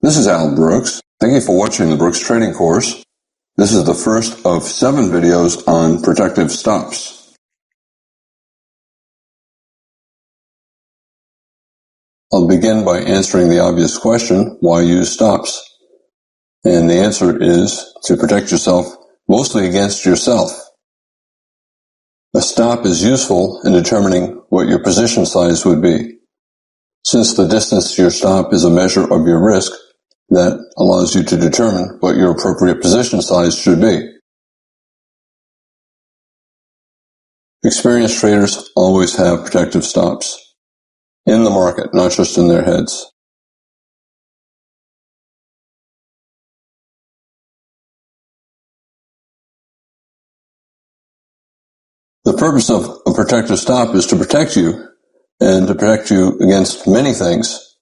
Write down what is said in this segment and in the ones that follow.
This is Al Brooks. Thank you for watching the Brooks Trading Course. This is the first of 7 videos on protective stops. I'll begin by answering the obvious question, why use stops? And the answer is to protect yourself, mostly against yourself. A stop is useful in determining what your position size would be. Since the distance to your stop is a measure of your risk, that allows you to determine what your appropriate position size should be. Experienced traders always have protective stops in the market, not just in their heads. The purpose of a protective stop is to protect you, and to protect you against many things.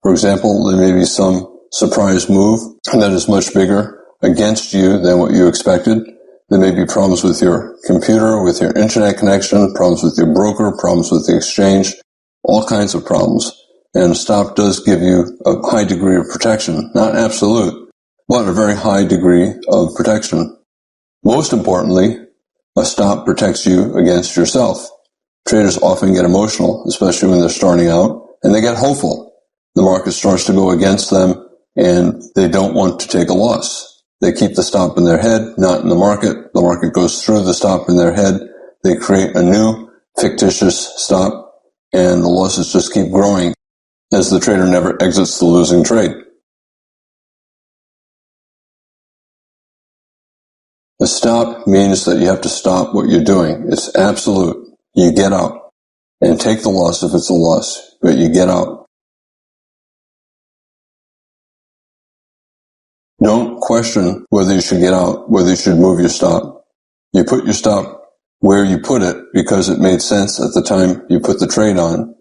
For example, there may be some surprise move that is much bigger against you than what you expected. There may be problems with your computer, with your internet connection, problems with your broker, problems with the exchange, all kinds of problems. And a stop does give you a high degree of protection, not absolute, but a very high degree of protection. Most importantly, a stop protects you against yourself. Traders often get emotional, especially when they're starting out, and they get hopeful. The market starts to go against them, and they don't want to take a loss. They keep the stop in their head, not in the market. The market goes through the stop in their head. They create a new fictitious stop, and the losses just keep growing as the trader never exits the losing trade. A stop means that you have to stop what you're doing. It's absolute. You get out and take the loss if it's a loss, but you get out. Don't question whether you should get out, whether you should move your stop. You put your stop where you put it because it made sense at the time you put the trade on.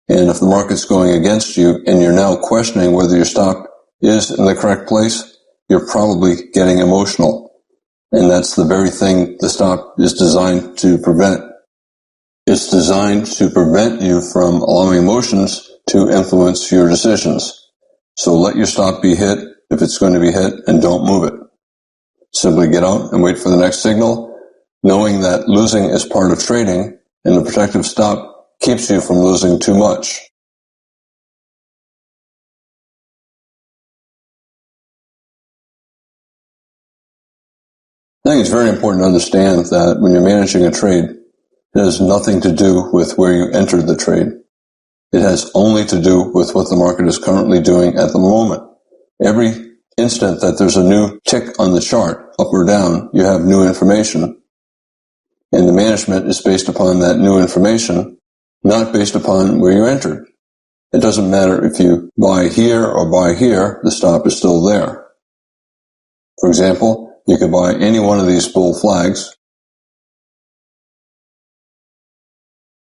And if the market's going against you and you're now questioning whether your stop is in the correct place, you're probably getting emotional. And that's the very thing the stop is designed to prevent. It's designed to prevent you from allowing emotions to influence your decisions. So let your stop be hit if it's going to be hit, and don't move it. Simply get out and wait for the next signal, knowing that losing is part of trading, and the protective stop keeps you from losing too much. I think it's very important to understand that when you're managing a trade, it has nothing to do with where you entered the trade. It has only to do with what the market is currently doing at the moment. Every instant that there's a new tick on the chart, up or down, you have new information. And the management is based upon that new information, not based upon where you entered. It doesn't matter if you buy here or buy here, the stop is still there. For example, you could buy any one of these bull flags.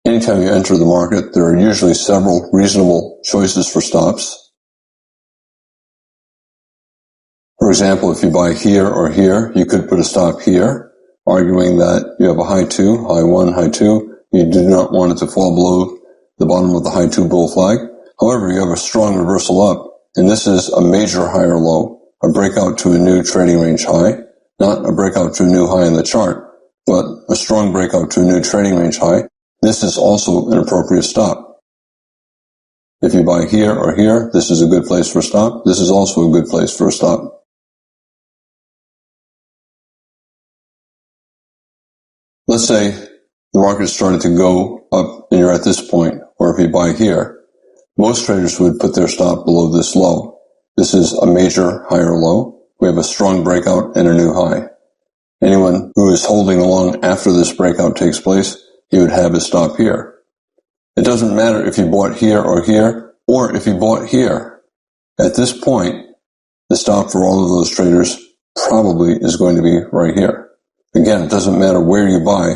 Anytime you enter the market, there are usually several reasonable choices for stops. For example, if you buy here or here, you could put a stop here, arguing that you have a high 2, high 1, high 2. You do not want it to fall below the bottom of the high 2 bull flag. However, you have a strong reversal up, and this is a major higher low, a breakout to a new trading range high, not a breakout to a new high in the chart, but a strong breakout to a new trading range high. This is also an appropriate stop. If you buy here or here, this is a good place for a stop. This is also a good place for a stop. Let's say the market started to go up and you're at this point, or if you buy here, most traders would put their stop below this low. This is a major higher low. We have a strong breakout and a new high. Anyone who is holding along after this breakout takes place, he would have his stop here. It doesn't matter if you bought here, or if you bought here. At this point, the stop for all of those traders probably is going to be right here. Again, it doesn't matter where you buy.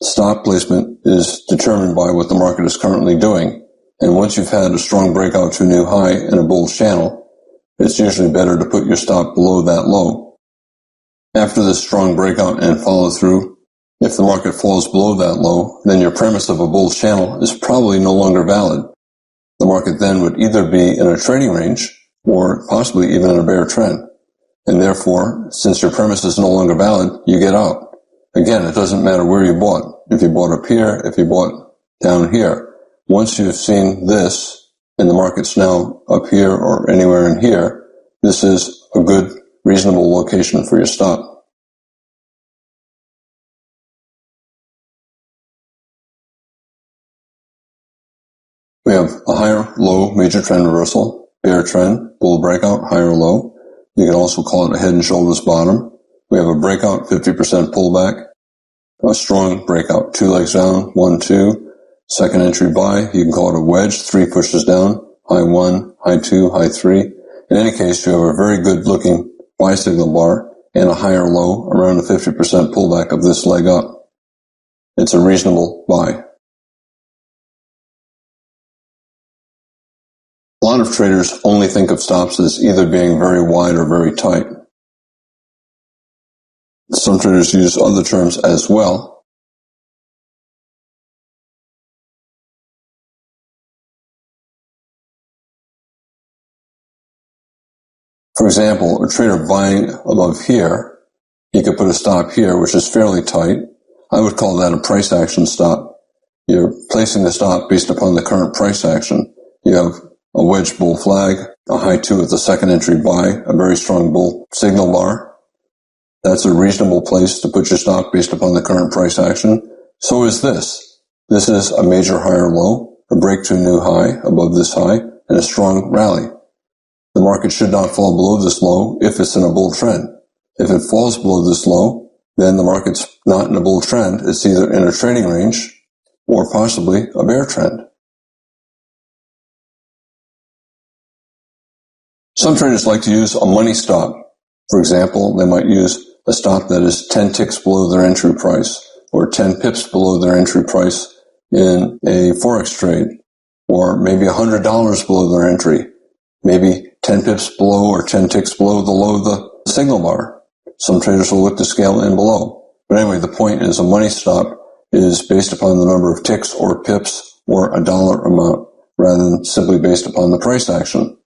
Stop placement is determined by what the market is currently doing. And once you've had a strong breakout to a new high in a bull channel, it's usually better to put your stop below that low. After this strong breakout and follow through, if the market falls below that low, then your premise of a bull channel is probably no longer valid. The market then would either be in a trading range or possibly even in a bear trend. And therefore, since your premise is no longer valid, you get out. Again, it doesn't matter where you bought. If you bought up here, if you bought down here. Once you've seen this, and the market's now up here or anywhere in here, this is a good, reasonable location for your stop. We have a higher low major trend reversal, bear trend, bull breakout, higher low. You can also call it a head and shoulders bottom. We have a breakout, 50% pullback, a strong breakout, 2 legs down, 1, 2, second entry buy. You can call it a wedge, 3 pushes down, high 1, high 2, high 3. In any case, you have a very good looking buy signal bar and a higher low around a 50% pullback of this leg up. It's a reasonable buy. A lot of traders only think of stops as either being very wide or very tight. Some traders use other terms as well. For example, a trader buying above here, he could put a stop here, which is fairly tight. I would call that a price action stop. You're placing the stop based upon the current price action. You have a wedge bull flag, a high 2 at the second entry buy, a very strong bull signal bar. That's a reasonable place to put your stop based upon the current price action. So is this. This is a major higher low, a break to a new high above this high, and a strong rally. The market should not fall below this low if it's in a bull trend. If it falls below this low, then the market's not in a bull trend. It's either in a trading range or possibly a bear trend. Some traders like to use a money stop. For example, they might use a stop that is 10 ticks below their entry price or 10 pips below their entry price in a Forex trade, or maybe $100 below their entry, maybe 10 pips below or 10 ticks below the low of the signal bar. Some traders will look to scale in below. But anyway, the point is a money stop is based upon the number of ticks or pips or a dollar amount rather than simply based upon the price action.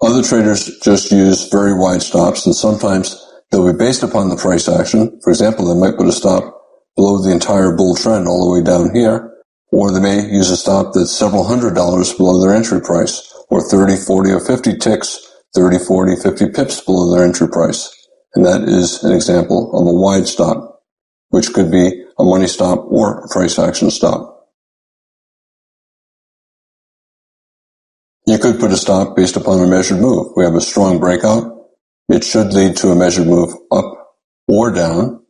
Other traders just use very wide stops, and sometimes they'll be based upon the price action. For example, they might put a stop below the entire bull trend all the way down here, or they may use a stop that's several $100s below their entry price, or 30, 40, or 50 ticks, 30, 40, 50 pips below their entry price. And that is an example of a wide stop, which could be a money stop or a price action stop. You could put a stop based upon a measured move. We have a strong breakout. It should lead to a measured move up or down.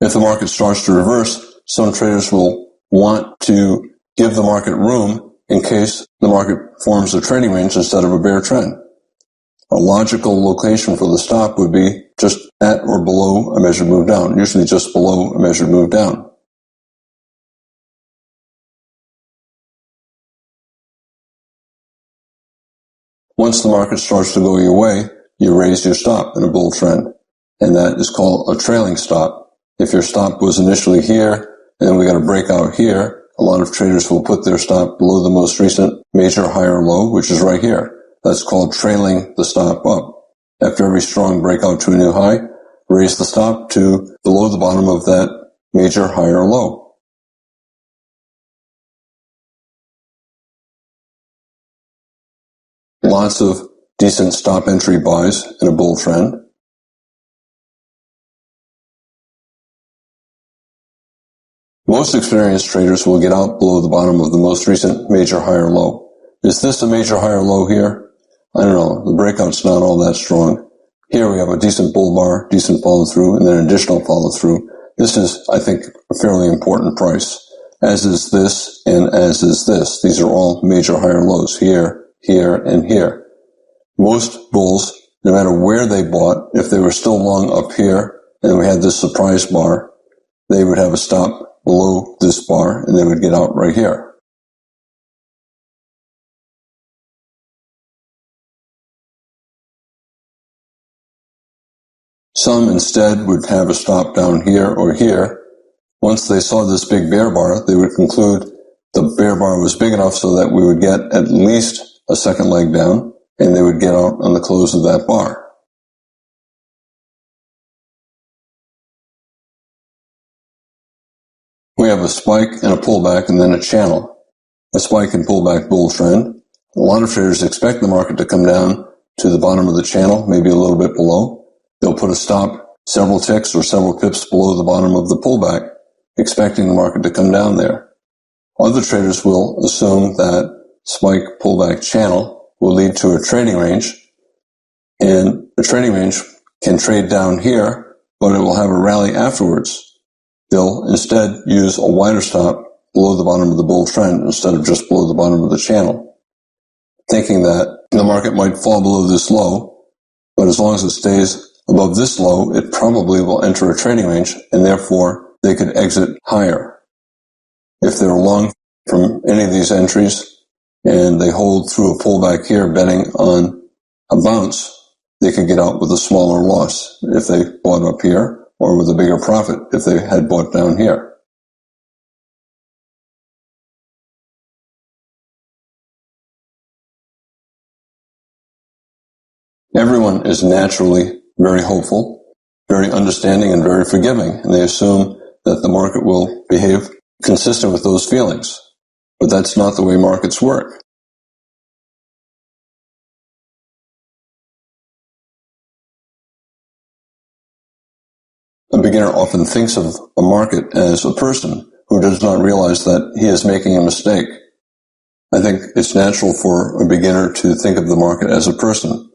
If the market starts to reverse, some traders will want to give the market room in case the market forms a trading range instead of a bear trend. A logical location for the stop would be just at or below a measured move down, usually just below a measured move down. Once the market starts to go your way, you raise your stop in a bull trend, and that is called a trailing stop. If your stop was initially here, and then we got a breakout here, a lot of traders will put their stop below the most recent major higher low, which is right here. That's called trailing the stop up. After every strong breakout to a new high, raise the stop to below the bottom of that major higher low. Lots of decent stop entry buys in a bull trend. Most experienced traders will get out below the bottom of the most recent major higher low. Is this a major higher low here? I don't know. The breakout's not all that strong. Here we have a decent bull bar, decent follow through, and then additional follow through. This is, I think, a fairly important price. As is this, and as is this. These are all major higher lows here, here, and here. Most bulls, no matter where they bought, if they were still long up here and we had this surprise bar, they would have a stop below this bar and they would get out right here. Some instead would have a stop down here or here. Once they saw this big bear bar, they would conclude the the bear bar was big enough so that we would get at least a second leg down, and they would get out on the close of that bar. We have a spike and a pullback and then a channel. A spike and pullback bull trend. A lot of traders expect the market to come down to the bottom of the channel, maybe a little bit below. They'll put a stop several ticks or several pips below the bottom of the pullback, expecting the market to come down there. Other traders will assume that spike pullback channel will lead to a trading range, and a trading range can trade down here, but it will have a rally afterwards. They'll instead use a wider stop below the bottom of the bull trend instead of just below the bottom of the channel, thinking that the market might fall below this low, but as long as it stays above this low, it probably will enter a trading range, and therefore they could exit higher. If they're long from any of these entries and they hold through a pullback here betting on a bounce, they could get out with a smaller loss if they bought up here, or with a bigger profit if they had bought down here. Everyone is naturally very hopeful, very understanding, and very forgiving, and they assume that the market will behave consistent with those feelings. But that's not the way markets work. A beginner often thinks of a market as a person who does not realize that he is making a mistake. I think it's natural for a beginner to think of the market as a person.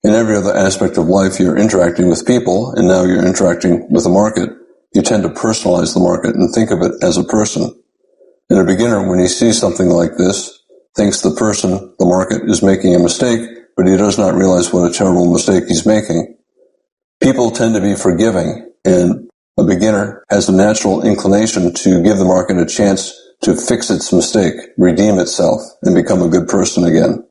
In every other aspect of life, you're interacting with people, and now you're interacting with the market. You tend to personalize the market and think of it as a person. And a beginner, when he sees something like this, thinks the person, the market, is making a mistake, but he does not realize what a terrible mistake he's making. People tend to be forgiving, and a beginner has a natural inclination to give the market a chance to fix its mistake, redeem itself, and become a good person again.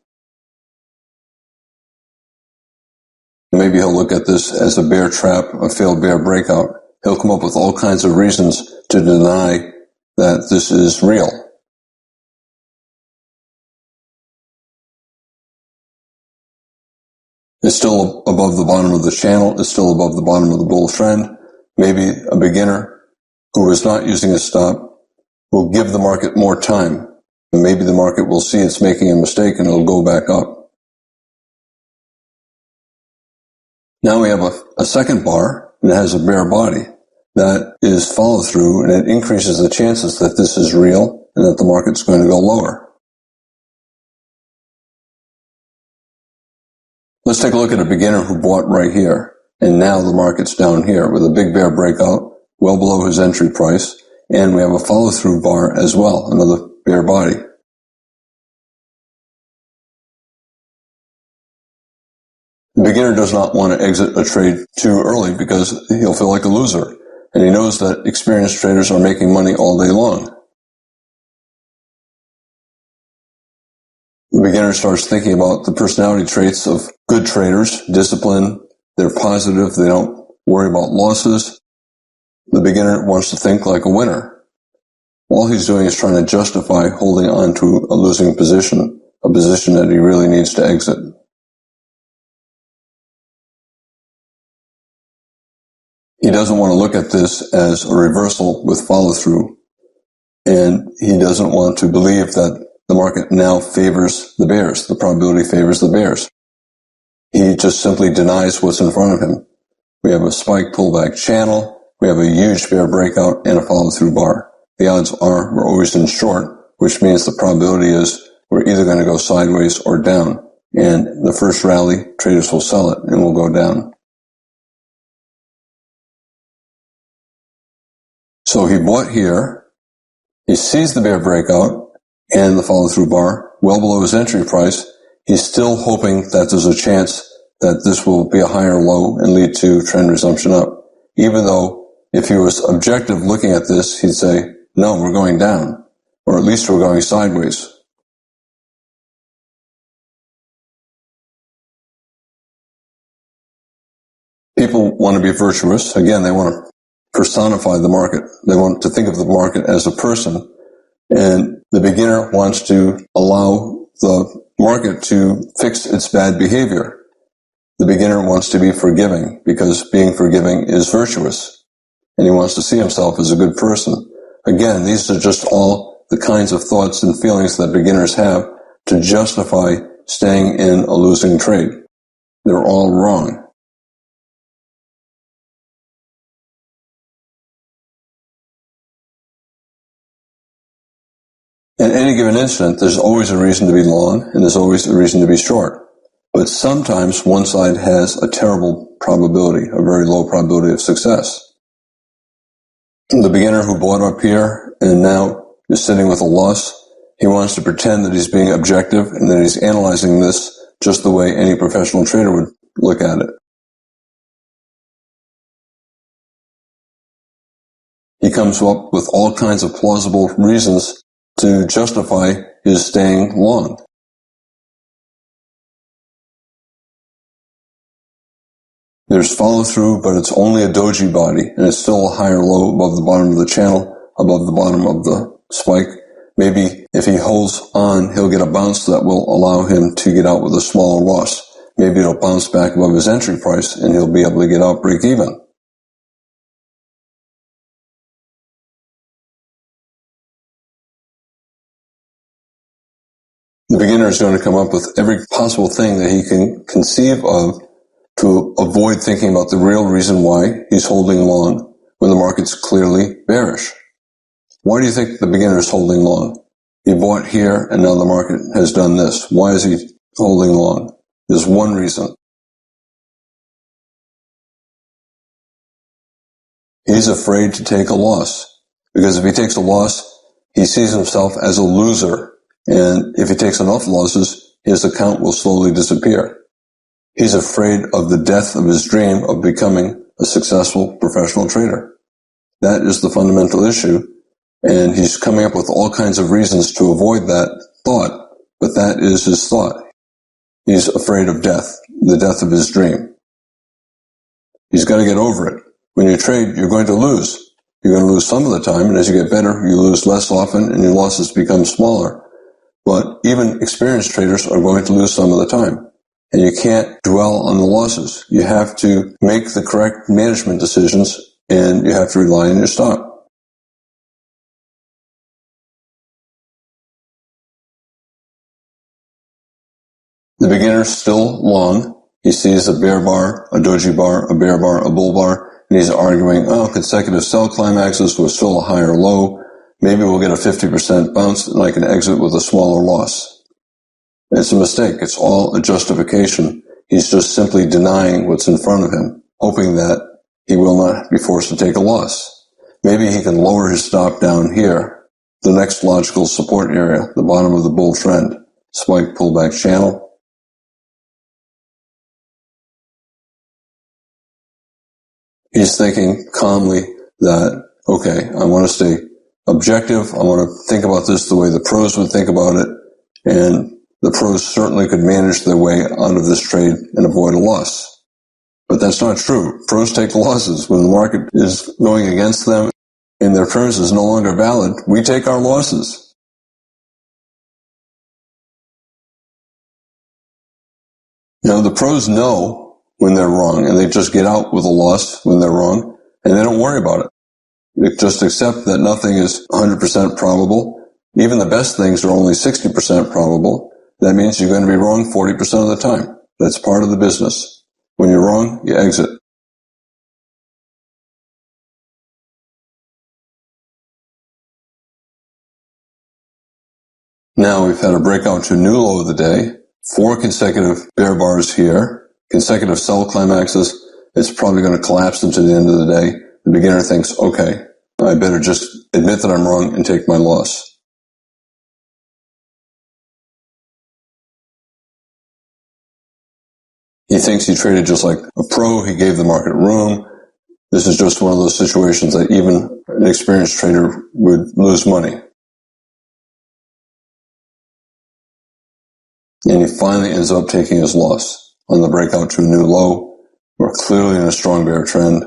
Maybe he'll look at this as a bear trap, a failed bear breakout. He'll come up with all kinds of reasons to deny that this is real. It's still above the bottom of the channel. It's still above the bottom of the bull trend. Maybe a beginner who is not using a stop will give the market more time. And maybe the market will see it's making a mistake and it'll go back up. Now we have a second bar, and it has a bear body. That is follow through, and it increases the chances that this is real and that the market's going to go lower. Let's take a look at a beginner who bought right here, and now the market's down here with a big bear breakout, well below his entry price, and we have a follow-through bar as well, another bear body. The beginner does not want to exit a trade too early because he'll feel like a loser, and he knows that experienced traders are making money all day long. The beginner starts thinking about the personality traits of good traders, discipline, they're positive, they don't worry about losses. The beginner wants to think like a winner. All he's doing is trying to justify holding on to a losing position, a position that he really needs to exit. He doesn't want to look at this as a reversal with follow-through, and he doesn't want to believe that the market now favors the bears. The probability favors the bears. He just simply denies what's in front of him. We have a spike pullback channel. We have a huge bear breakout and a follow-through bar. The odds are we're always in short, which means the probability is we're either going to go sideways or down. And the first rally, traders will sell it and will go down. So he bought here. He sees the bear breakout and the follow-through bar well below his entry price. He's still hoping that there's a chance that this will be a higher low and lead to trend resumption up. Even though if he was objective looking at this, he'd say, no, we're going down, or at least we're going sideways. People want to be virtuous. Again, they want to personify the market. They want to think of the market as a person. And the beginner wants to allow the market to fix its bad behavior. The beginner wants to be forgiving because being forgiving is virtuous. And he wants to see himself as a good person. Again, these are just all the kinds of thoughts and feelings that beginners have to justify staying in a losing trade. They're all wrong. In any given instant, there's always a reason to be long and there's always a reason to be short. But sometimes one side has a terrible probability, a very low probability of success. The beginner who bought up here and now is sitting with a loss, he wants to pretend that he's being objective and that he's analyzing this just the way any professional trader would look at it. He comes up with all kinds of plausible reasons to justify his staying long. There's follow-through, but it's only a doji body, and it's still a higher low above the bottom of the channel, above the bottom of the spike. Maybe if he holds on, he'll get a bounce that will allow him to get out with a smaller loss. Maybe it'll bounce back above his entry price, and he'll be able to get out break even. The beginner is going to come up with every possible thing that he can conceive of to avoid thinking about the real reason why he's holding long when the market's clearly bearish. Why do you think the beginner is holding long? He bought here and now the market has done this. Why is he holding long? There's one reason. He's afraid to take a loss because if he takes a loss, he sees himself as a loser. And if he takes enough losses, his account will slowly disappear. He's afraid of the death of his dream of becoming a successful professional trader. That is the fundamental issue. And he's coming up with all kinds of reasons to avoid that thought, but that is his thought. He's afraid of death, the death of his dream. He's got to get over it. When you trade, you're going to lose. You're going to lose some of the time, and as you get better, you lose less often, and your losses become smaller. But even experienced traders are going to lose some of the time. And you can't dwell on the losses. You have to make the correct management decisions, and you have to rely on your stop. The beginner's still long. He sees a bear bar, a doji bar, a bear bar, a bull bar, and he's arguing, consecutive sell climaxes with still a higher low. Maybe we'll get a 50% bounce and I can exit with a smaller loss. It's a mistake. It's all a justification. He's just simply denying what's in front of him, hoping that he will not be forced to take a loss. Maybe he can lower his stop down here, the next logical support area, the bottom of the bull trend, spike pullback channel. He's thinking calmly that, okay, I want to stay objective. I want to think about this the way the pros would think about it. And the pros certainly could manage their way out of this trade and avoid a loss. But that's not true. Pros take losses. When the market is going against them and their terms is no longer valid, we take our losses. The pros know when they're wrong, and they just get out with a loss when they're wrong, and they don't worry about it. They just accept that nothing is 100% probable. Even the best things are only 60% probable. That means you're going to be wrong 40% of the time. That's part of the business. When you're wrong, you exit. Now we've had a breakout to a new low of the day, 4 consecutive bear bars here, consecutive sell climaxes. It's probably going to collapse into the end of the day. The beginner thinks, okay, I better just admit that I'm wrong and take my loss. He thinks he traded just like a pro. He gave the market room. This is just one of those situations that even an experienced trader would lose money. And he finally ends up taking his loss on the breakout to a new low. We're clearly in a strong bear trend.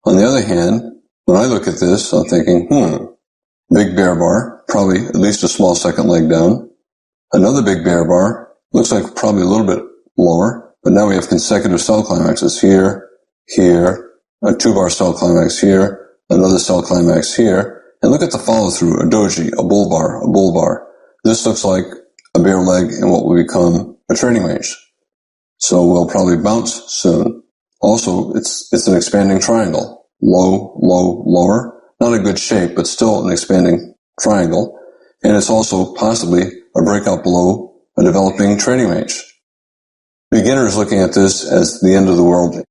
On the other hand, when I look at this, I'm thinking, big bear bar, probably at least a small second leg down. Another big bear bar, looks like probably a little bit lower, but now we have consecutive sell climaxes here, here, a 2-bar sell climax here, another sell climax here, and look at the follow through, a doji, a bull bar, a bull bar. This looks like a bear leg in what will become a trading range. So we'll probably bounce soon. Also, it's an expanding triangle. Low, low, lower. Not a good shape, but still an expanding triangle. And it's also possibly a breakout below a developing trading range. Beginners looking at this as the end of the world,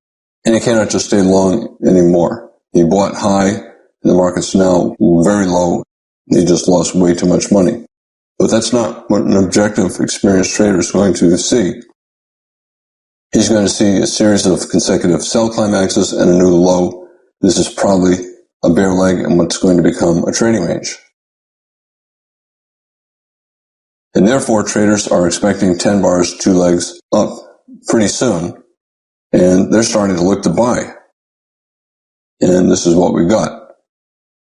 and you cannot just stay long anymore. You bought high, and the market's now very low. You just lost way too much money. But that's not what an objective, experienced trader is going to see. He's going to see a series of consecutive sell climaxes and a new low. This is probably a bear leg in what's going to become a trading range. And therefore, traders are expecting 10 bars, 2 legs up pretty soon, and they're starting to look to buy. And this is what we got.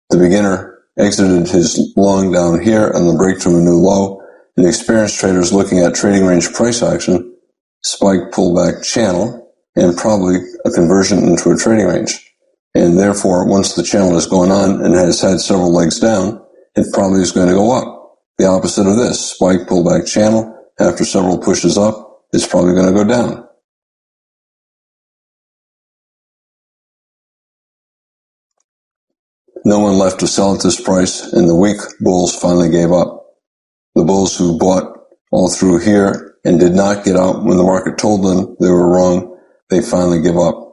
The beginner exited his long down here and the break to a new low, and the experienced traders looking at trading range price action, spike pullback channel, and probably a conversion into a trading range. And therefore, once the channel is going on and has had several legs down, it probably is going to go up. The opposite of this, spike pullback channel, after several pushes up, it's probably going to go down. No one left to sell at this price, and the weak bulls finally gave up. The bulls who bought all through here and did not get out when the market told them they were wrong, they finally give up.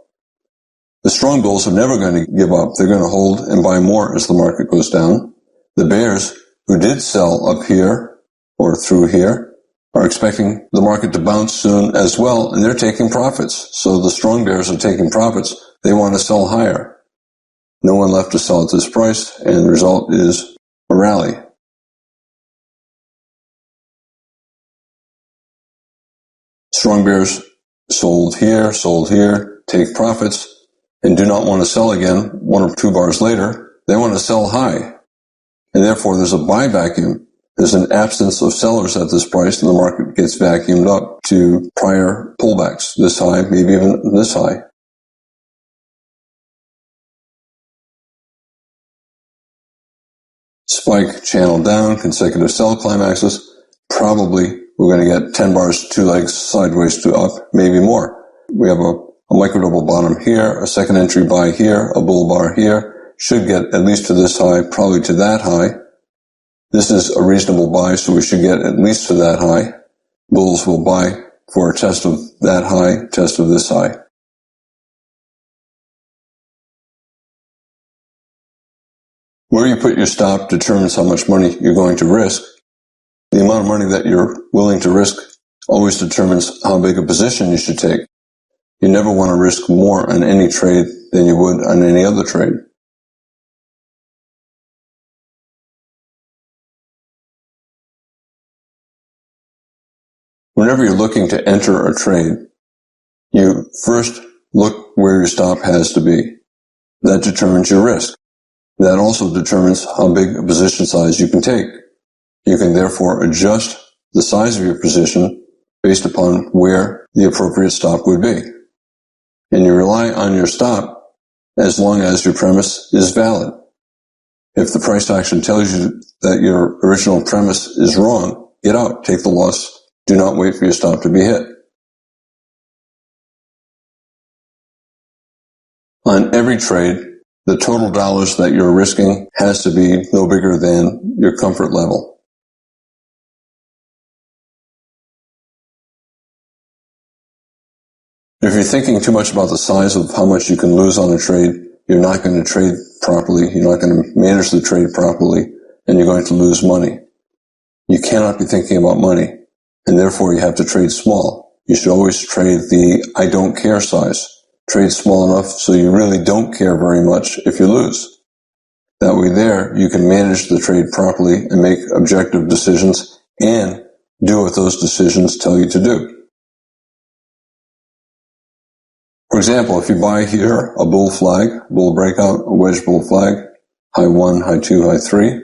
The strong bulls are never going to give up. They're going to hold and buy more as the market goes down. The bears, who did sell up here or through here, are expecting the market to bounce soon as well, and they're taking profits. So the strong bears are taking profits. They want to sell higher. No one left to sell at this price, and the result is a rally. Strong bears sold here, take profits, and do not want to sell again 1 or 2 bars later. They want to sell high. And therefore, there's a buy vacuum. There's an absence of sellers at this price, and the market gets vacuumed up to prior pullbacks, this high, maybe even this high. Spike channel down, consecutive sell climaxes. Probably we're going to get 10 bars, 2 legs sideways to up, maybe more. We have a micro double bottom here, a second entry buy here, a bull bar here. Should get at least to this high, probably to that high. This is a reasonable buy, so we should get at least to that high. Bulls will buy for a test of that high, test of this high. Where you put your stop determines how much money you're going to risk. The amount of money that you're willing to risk always determines how big a position you should take. You never want to risk more on any trade than you would on any other trade. Whenever you're looking to enter a trade, you first look where your stop has to be. That determines your risk. That also determines how big a position size you can take. You can therefore adjust the size of your position based upon where the appropriate stop would be. And you rely on your stop as long as your premise is valid. If the price action tells you that your original premise is wrong, get out, take the loss. Do not wait for your stop to be hit. On every trade, the total dollars that you're risking has to be no bigger than your comfort level. If you're thinking too much about the size of how much you can lose on a trade, you're not going to trade properly, you're not going to manage the trade properly, and you're going to lose money. You cannot be thinking about money, and therefore you have to trade small. You should always trade the I don't care size. Trade small enough so you really don't care very much if you lose. That way there, you can manage the trade properly and make objective decisions and do what those decisions tell you to do. For example, if you buy here a bull flag, bull breakout, a wedge bull flag, high 1, high 2, high 3,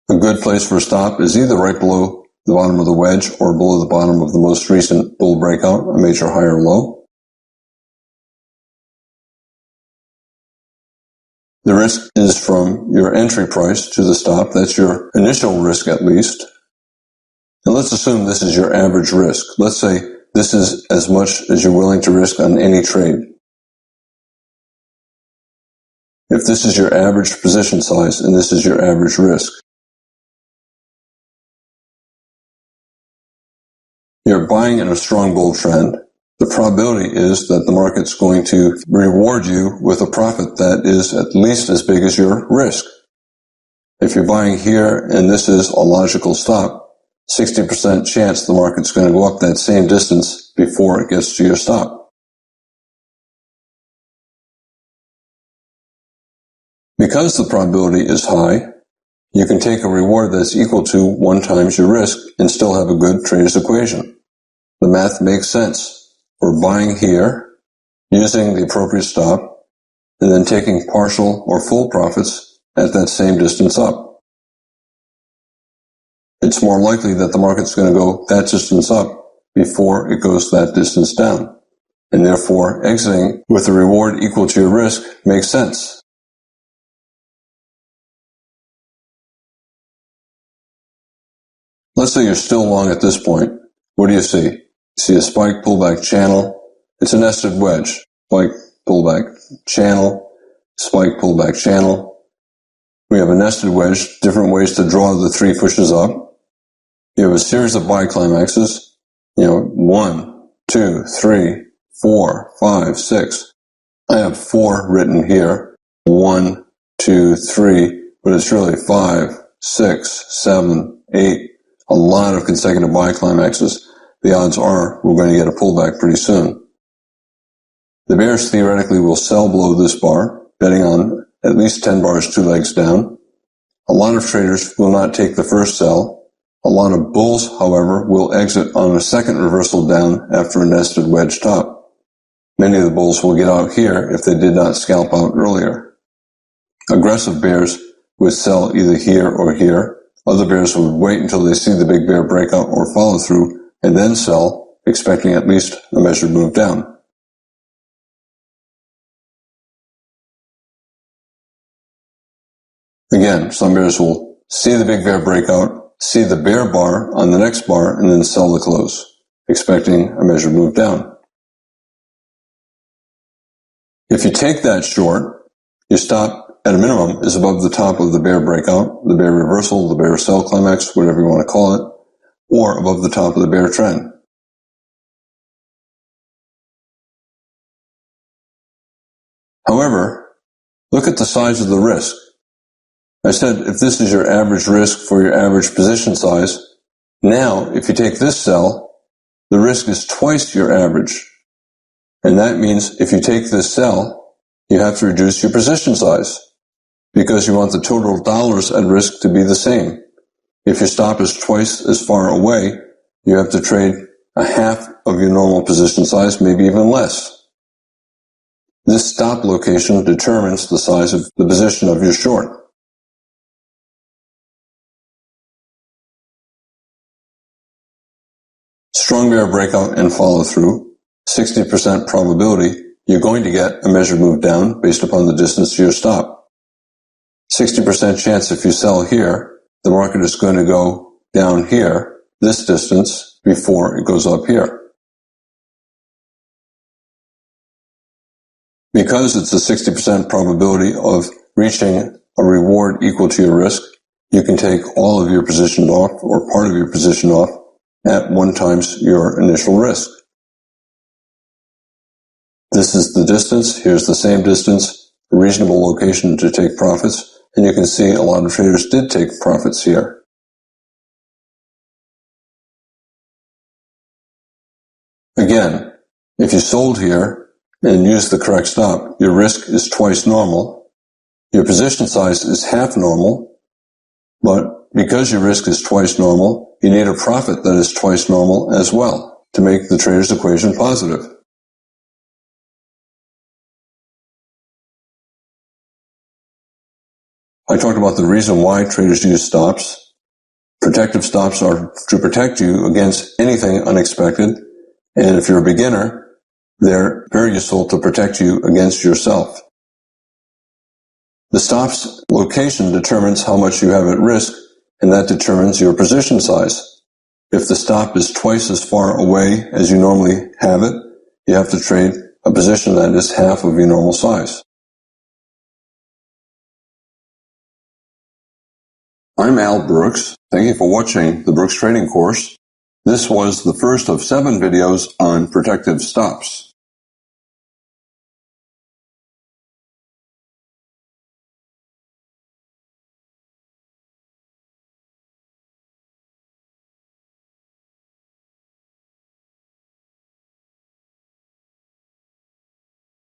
a good place for a stop is either right below the bottom of the wedge or below the bottom of the most recent bull breakout, a major high or low. The risk is from your entry price to the stop. That's your initial risk at least. And let's assume this is your average risk. Let's say this is as much as you're willing to risk on any trade. If this is your average position size and this is your average risk, you're buying in a strong bull trend. The probability is that the market's going to reward you with a profit that is at least as big as your risk. If you're buying here and this is a logical stop, 60% chance the market's going to go up that same distance before it gets to your stop. Because the probability is high, you can take a reward that's equal to 1 times your risk and still have a good trader's equation. The math makes sense. We're buying here, using the appropriate stop, and then taking partial or full profits at that same distance up. It's more likely that the market's going to go that distance up before it goes that distance down, and therefore exiting with a reward equal to your risk makes sense. Let's say you're still long at this point. What do you see? You see a spike pullback channel. It's a nested wedge. Spike pullback channel, spike pullback channel. We have a nested wedge, different ways to draw the 3 pushes up. You have a series of buy climaxes. 1, 2, 3, 4, 5, 6. I have 4 written here. 1, 2, 3, but it's really 5, 6, 7, 8. A lot of consecutive buy climaxes. The odds are we're going to get a pullback pretty soon. The bears theoretically will sell below this bar, betting on at least 10 bars 2 legs down. A lot of traders will not take the first sell. A lot of bulls, however, will exit on a second reversal down after a nested wedge top. Many of the bulls will get out here if they did not scalp out earlier. Aggressive bears would sell either here or here. Other bears would wait until they see the big bear breakout or follow through and then sell, expecting at least a measured move down. Again, some bears will see the big bear breakout, see the bear bar on the next bar, and then sell the close, expecting a measured move down. If you take that short, your stop at a minimum is above the top of the bear breakout, the bear reversal, the bear sell climax, whatever you want to call it, or above the top of the bear trend. However, look at the size of the risk. I said if this is your average risk for your average position size, now if you take this sell, the risk is twice your average. And that means if you take this sell, you have to reduce your position size because you want the total dollars at risk to be the same. If your stop is twice as far away, you have to trade a half of your normal position size, maybe even less. This stop location determines the size of the position of your short. Strong bear breakout and follow through, 60% probability you're going to get a measured move down based upon the distance to your stop. 60% chance if you sell here, the market is going to go down here, this distance, before it goes up here. Because it's a 60% probability of reaching a reward equal to your risk, you can take all of your position off or part of your position off at 1 times your initial risk. This is the distance. Here's the same distance, a reasonable location to take profits, and you can see a lot of traders did take profits here. Again, if you sold here and used the correct stop, your risk is twice normal. Your position size is half normal, but because your risk is twice normal, you need a profit that is twice normal as well to make the trader's equation positive. I talked about the reason why traders use stops. Protective stops are to protect you against anything unexpected, and if you're a beginner, they're very useful to protect you against yourself. The stop's location determines how much you have at risk, and that determines your position size. If the stop is twice as far away as you normally have it, you have to trade a position that is half of your normal size. I'm Al Brooks. Thank you for watching the Brooks Trading Course. This was the first of 7 videos on protective stops.